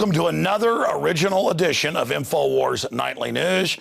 Welcome to another original edition of INFOWARS Nightly News.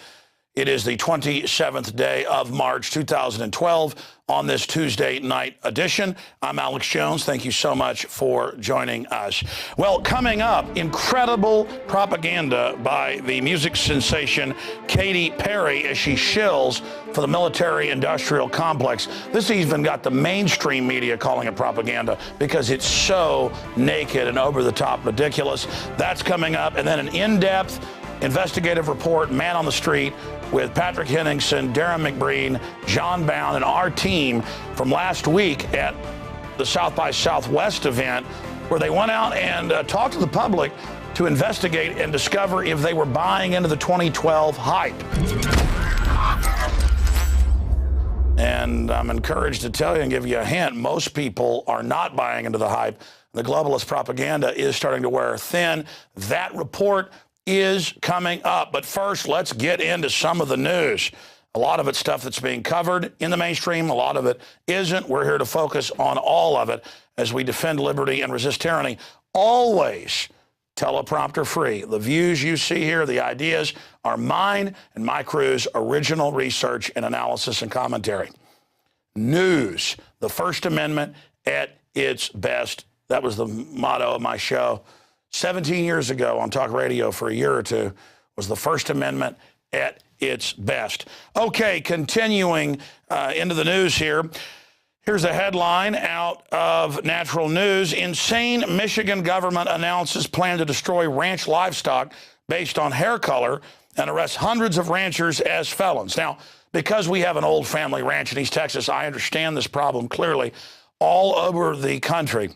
It is the 27th day of March 2012 on this Tuesday night edition. I'm Alex Jones. Thank you so much for joining us. Well, coming up, incredible propaganda by the music sensation Katy Perry as she shills for the military-industrial complex. This even got the mainstream media calling it propaganda because it's so naked and over-the-top ridiculous. That's coming up. And then an in-depth investigative report, man on the street, with Patrick Henningsen, Darren McBreen, John Bound, and our team from last week at the South by Southwest event, where they went out and talked to the public to investigate and discover if they were buying into the 2012 hype. And I'm encouraged to tell you and give you a hint, most people are not buying into the hype. The globalist propaganda is starting to wear thin. That report is coming up. But first, let's get into some of the news. A lot of it's stuff that's being covered in the mainstream. A lot of it isn't. We're here to focus on all of it as we defend liberty and resist tyranny. Always teleprompter free. The views you see here, the ideas, are mine and my crew's original research and analysis and commentary. News, the First Amendment at its best. That was the motto of my show 17 years ago on talk radio for a year or two, was the First Amendment at its best. Okay, continuing into the news here. Here's a headline out of Natural News. Insane Michigan government announces plan to destroy ranch livestock based on hair color and arrest hundreds of ranchers as felons. Now, because we have an old family ranch in East Texas, I understand this problem clearly. All over the country,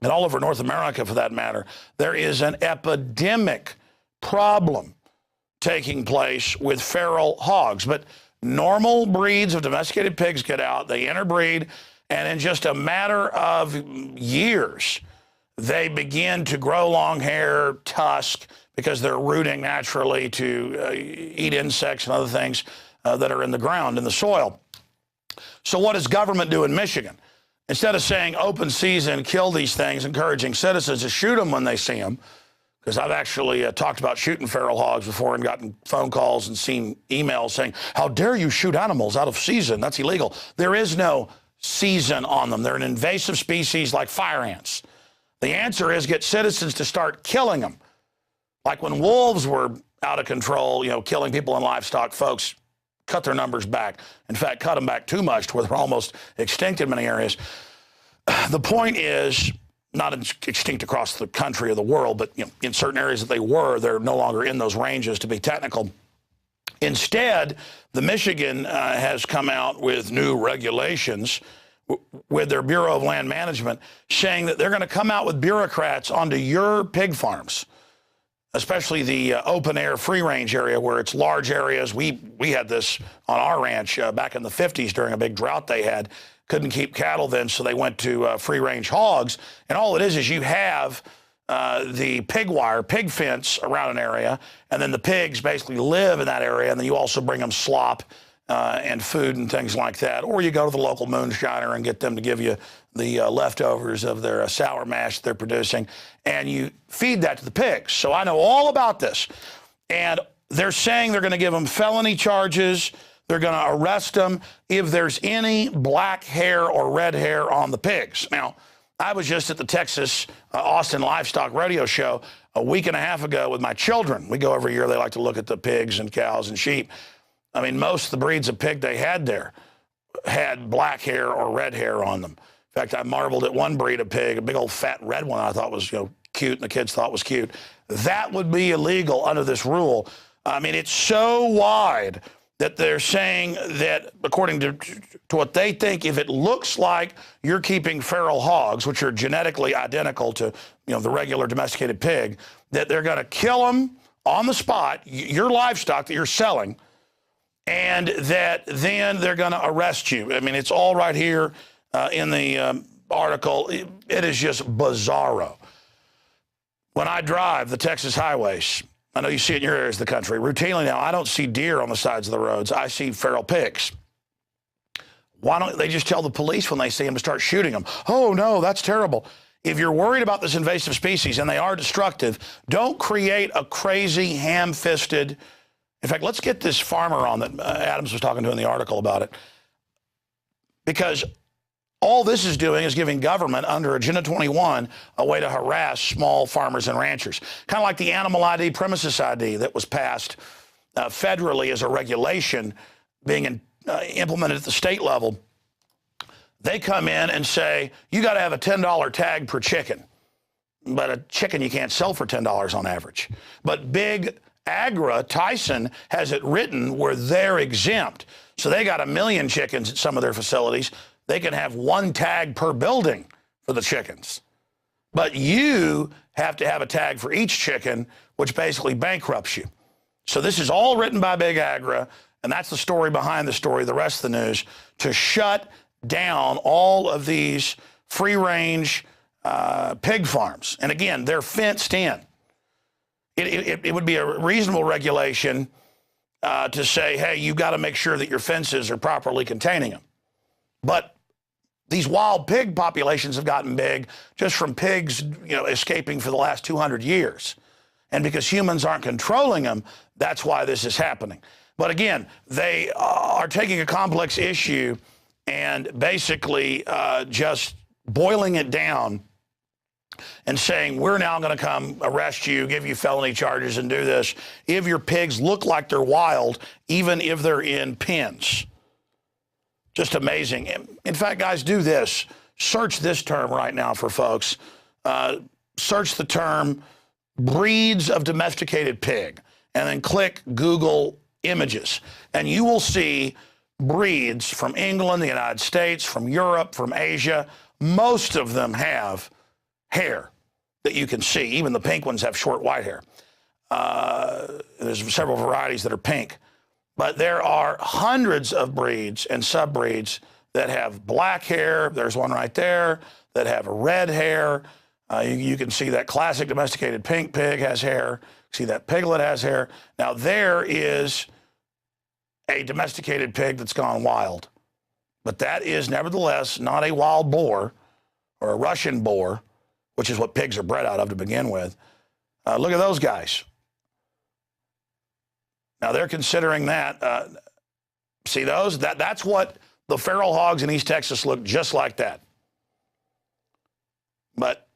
and all over North America for that matter, there is an epidemic problem taking place with feral hogs. But normal breeds of domesticated pigs get out, they interbreed, and in just a matter of years, they begin to grow long hair, tusk, because they're rooting naturally to eat insects and other things that are in the ground, in the soil. So what does government do in Michigan? Instead of saying open season, kill these things, encouraging citizens to shoot them when they see them, because I've actually talked about shooting feral hogs before and gotten phone calls and seen emails saying, how dare you shoot animals out of season? That's illegal. There is no season on them. They're an invasive species like fire ants. The answer is get citizens to start killing them. Like when wolves were out of control, killing people and livestock, folks cut their numbers back. In fact, cut them back too much to where they're almost extinct in many areas. The point is, not extinct across the country or the world, but in certain areas that they were, they're no longer in those ranges, to be technical. Instead, the Michigan has come out with new regulations with their Bureau of Land Management saying that they're going to come out with bureaucrats onto your pig farms, especially the open-air free-range area where it's large areas. We had this on our ranch back in the 50s during a big drought they had. Couldn't keep cattle then, so they went to free-range hogs. And all it is you have the pig wire, pig fence around an area, and then the pigs basically live in that area, and then you also bring them slop and food and things like that. Or you go to the local moonshiner and get them to give you the leftovers of their sour mash they're producing, and you feed that to the pigs. So I know all about this. And they're saying they're going to give them felony charges. They're going to arrest them if there's any black hair or red hair on the pigs. Now, I was just at the Texas Austin Livestock Radio Show a week and a half ago with my children. We go every year. They like to look at the pigs and cows and sheep. I mean, most of the breeds of pig they had there had black hair or red hair on them. In fact, I marveled at one breed of pig, a big old fat red one I thought was cute, and the kids thought was cute. That would be illegal under this rule. I mean, it's so wide that they're saying that, according to what they think, if it looks like you're keeping feral hogs, which are genetically identical to the regular domesticated pig, that they're going to kill them on the spot, your livestock that you're selling, and that then they're going to arrest you. I mean, it's all right here in the article. It is just bizarro. When I drive the Texas highways, I know you see it in your areas of the country, routinely now, I don't see deer on the sides of the roads. I see feral pigs. Why don't they just tell the police when they see them to start shooting them? Oh, no, that's terrible. if you're worried about this invasive species, and they are destructive, don't create a crazy, ham-fisted... In fact, let's get this farmer on that Adams was talking to in the article about it. Because all this is doing is giving government under Agenda 21 a way to harass small farmers and ranchers. Kind of like the animal ID, premises ID that was passed federally as a regulation being implemented at the state level. They come in and say, you got to have a $10 tag per chicken. But a chicken you can't sell for $10 on average. But Big Agra, Tyson, has it written where they're exempt. So they got 1 million chickens at some of their facilities. They can have 1 tag per building for the chickens. But you have to have a tag for each chicken, which basically bankrupts you. So this is all written by Big Agra, and that's the story behind the story, the rest of the news, to shut down all of these free-range pig farms. And again, they're fenced in. It would be a reasonable regulation to say, hey, you've got to make sure that your fences are properly containing them. But these wild pig populations have gotten big just from pigs, escaping for the last 200 years. And because humans aren't controlling them, that's why this is happening. But again, they are taking a complex issue and basically just boiling it down and saying, we're now going to come arrest you, give you felony charges, and do this if your pigs look like they're wild, even if they're in pens. Just amazing. In fact, guys, do this. Search this term right now for folks. Search the term breeds of domesticated pig, and then click Google images. And you will see breeds from England, the United States, from Europe, from Asia. Most of them have hair that you can see. Even the pink ones have short white hair. There's several varieties that are pink. But there are hundreds of breeds and subbreeds that have black hair. There's one right there that have red hair. You can see that classic domesticated pink pig has hair. See that piglet has hair. Now there is a domesticated pig that's gone wild. But that is nevertheless not a wild boar or a Russian boar, which is what pigs are bred out of to begin with. Look at those guys. Now they're considering that. See those? That's what the feral hogs in East Texas look just like that. But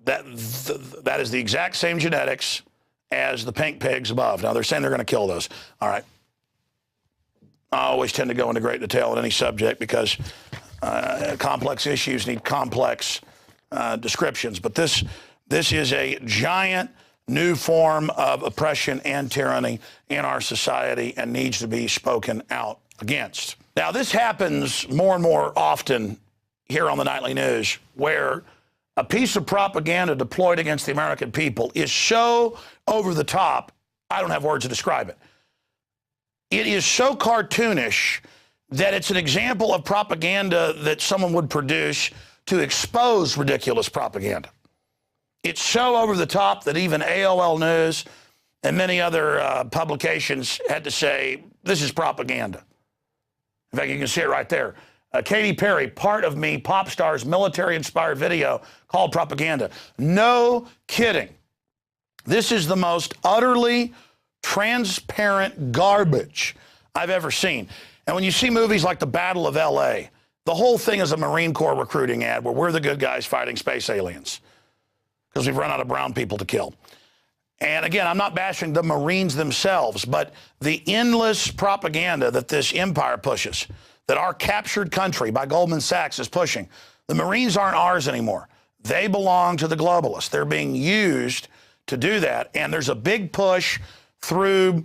that is the exact same genetics as the pink pigs above. Now they're saying they're going to kill those. All right. I always tend to go into great detail on any subject because complex issues need complex descriptions. But this is a giant new form of oppression and tyranny in our society and needs to be spoken out against. Now, this happens more and more often here on the Nightly News, where a piece of propaganda deployed against the American people is so over the top, I don't have words to describe it. It is so cartoonish that it's an example of propaganda that someone would produce to expose ridiculous propaganda. It's so over the top that even AOL News and many other publications had to say, this is propaganda. In fact, you can see it right there. Katy Perry, Part of Me, pop star's military-inspired video called propaganda. No kidding. This is the most utterly transparent garbage I've ever seen. And when you see movies like The Battle of L.A., the whole thing is a Marine Corps recruiting ad where we're the good guys fighting space aliens because we've run out of brown people to kill. And again, I'm not bashing the Marines themselves, but the endless propaganda that this empire pushes, that our captured country by Goldman Sachs is pushing. The Marines aren't ours anymore. They belong to the globalists. They're being used to do that. And there's a big push through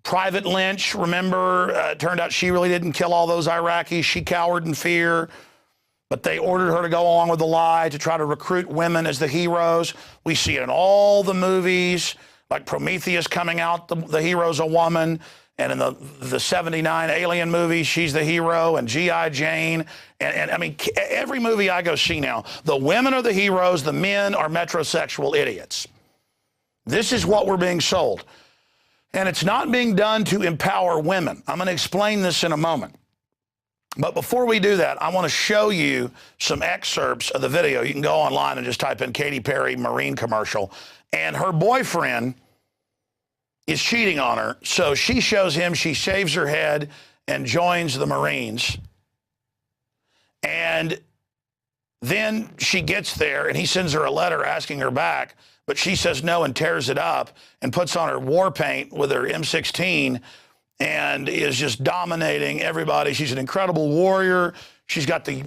Private Lynch. Remember, it turned out she really didn't kill all those Iraqis. She cowered in fear. But they ordered her to go along with the lie to try to recruit women as the heroes. We see it in all the movies, like Prometheus coming out, the hero's a woman. And in the 79 Alien movie, she's the hero, and G.I. Jane. And I mean, every movie I go see now, the women are the heroes, the men are metrosexual idiots. This is what we're being sold. And it's not being done to empower women. I'm going to explain this in a moment. But before we do that, I want to show you some excerpts of the video. You can go online and just type in Katy Perry Marine commercial. And her boyfriend is cheating on her. So she shows him, she shaves her head and joins the Marines. And then she gets there and he sends her a letter asking her back, but she says no and tears it up and puts on her war paint with her M16 and is just dominating everybody. She's an incredible warrior. She's got the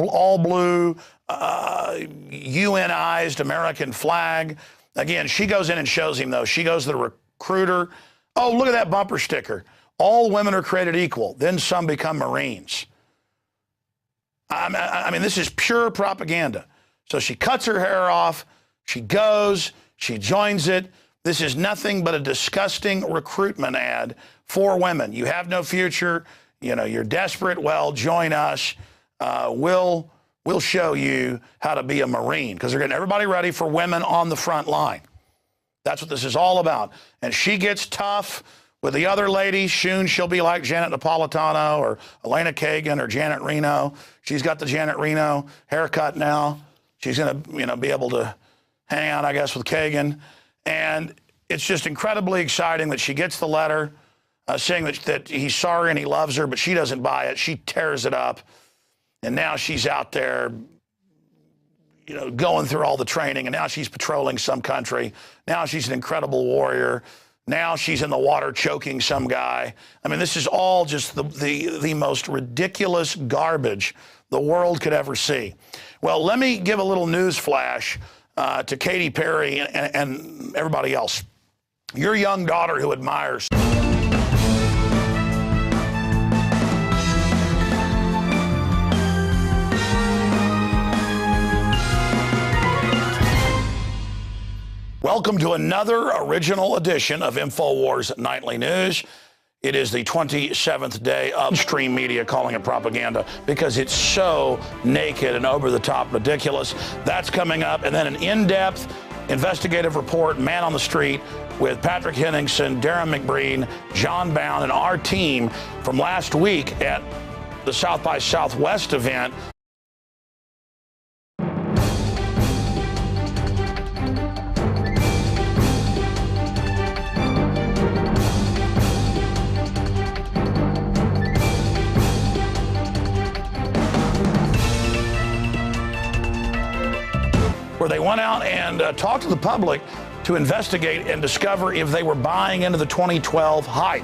all blue, UNized American flag. Again, she goes in and shows him, though. She goes to the recruiter. Oh, look at that bumper sticker. All women are created equal. Then some become Marines. I mean, this is pure propaganda. So she cuts her hair off. She goes. She joins it. This is nothing but a disgusting recruitment ad for women. You have no future. You know, you're desperate. Well, join us. We'll show you how to be a Marine, because they're getting everybody ready for women on the front line. That's what this is all about. And she gets tough with the other ladies. Soon she'll be like Janet Napolitano or Elena Kagan or Janet Reno. She's got the Janet Reno haircut now. She's going to, be able to hang out, I guess, with Kagan. And it's just incredibly exciting that she gets the letter saying that he's sorry and he loves her, but she doesn't buy it. She tears it up. And now she's out there, going through all the training, and now she's patrolling some country. Now she's an incredible warrior. Now she's in the water choking some guy. I mean, this is all just the most ridiculous garbage the world could ever see. Well, let me give a little news flash to Katy Perry and everybody else. Your young daughter who admires Welcome to another original edition of INFOWARS Nightly News. It is the 27th day of stream media calling it propaganda because it's so naked and over-the-top ridiculous. That's coming up. And then an in-depth investigative report, man on the street, with Patrick Henningsen, Darren McBreen, John Bound, and our team from last week at the South by Southwest event. Where they went out and talked to the public to investigate and discover if they were buying into the 2012 hype.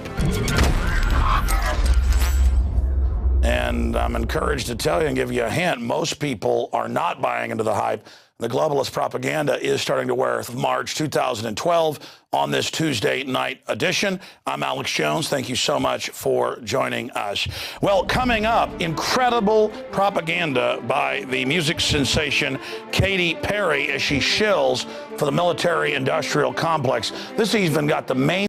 And I'm encouraged to tell you and give you a hint, most people are not buying into the hype. The globalist propaganda is starting to wear March 2012 on this Tuesday night edition. I'm Alex Jones. Thank you so much for joining us. Well, coming up, incredible propaganda by the music sensation Katy Perry as she shills for the military-industrial complex. This even got the main